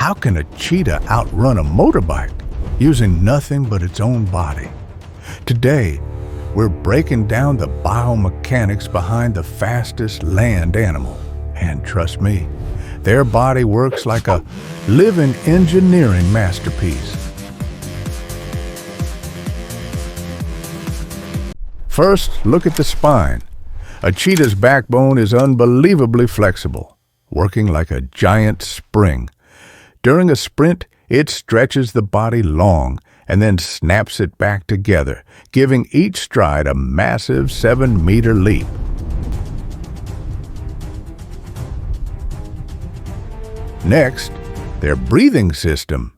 How can a cheetah outrun a motorbike using nothing but its own body? Today, we're breaking down the biomechanics behind the fastest land animal. And trust me, their body works like a living engineering masterpiece. First, look at the spine. A cheetah's backbone is unbelievably flexible, working like a giant spring. During a sprint, it stretches the body long and then snaps it back together, giving each stride a massive 7-meter leap. Next, their breathing system.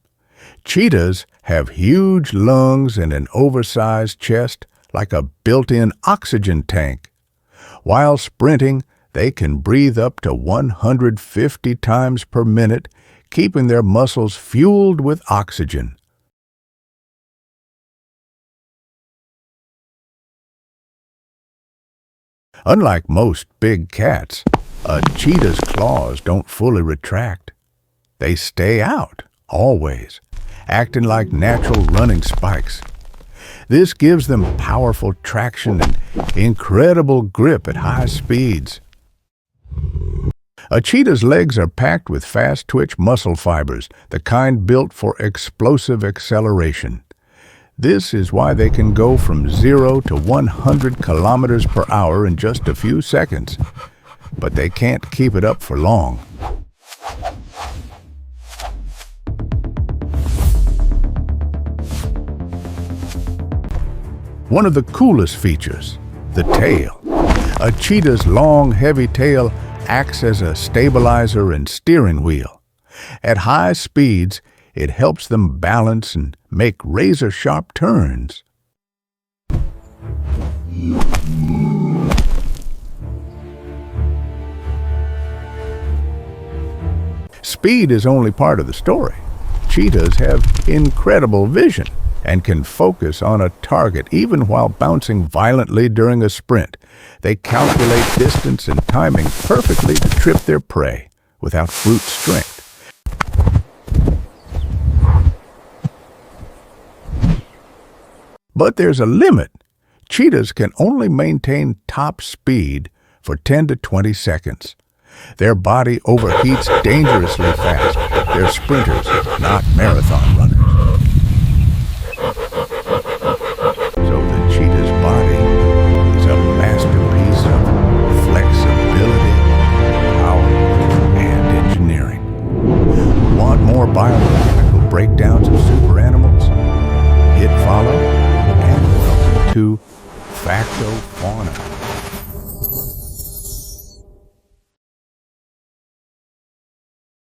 Cheetahs have huge lungs and an oversized chest, like a built-in oxygen tank. While sprinting, they can breathe up to 150 times per minute, keeping their muscles fueled with oxygen. Unlike most big cats, a cheetah's claws don't fully retract. They stay out, always, acting like natural running spikes. This gives them powerful traction and incredible grip at high speeds. A cheetah's legs are packed with fast-twitch muscle fibers, the kind built for explosive acceleration. This is why they can go from 0 to 100 kilometers per hour in just a few seconds. But they can't keep it up for long. One of the coolest features, the tail. A cheetah's long, heavy tail acts as a stabilizer and steering wheel. At high speeds, it helps them balance and make razor-sharp turns. Speed is only part of the story. Cheetahs have incredible vision and can focus on a target even while bouncing violently during a sprint. They calculate distance and timing perfectly to trip their prey without brute strength. But there's a limit. Cheetahs can only maintain top speed for 10 to 20 seconds. Their body overheats dangerously fast. They're sprinters, not marathon runners. So the cheetah's body is a masterpiece of flexibility, power, and engineering. Want more biomechanical breakdowns of super animals? Hit follow and welcome to FactoFauna.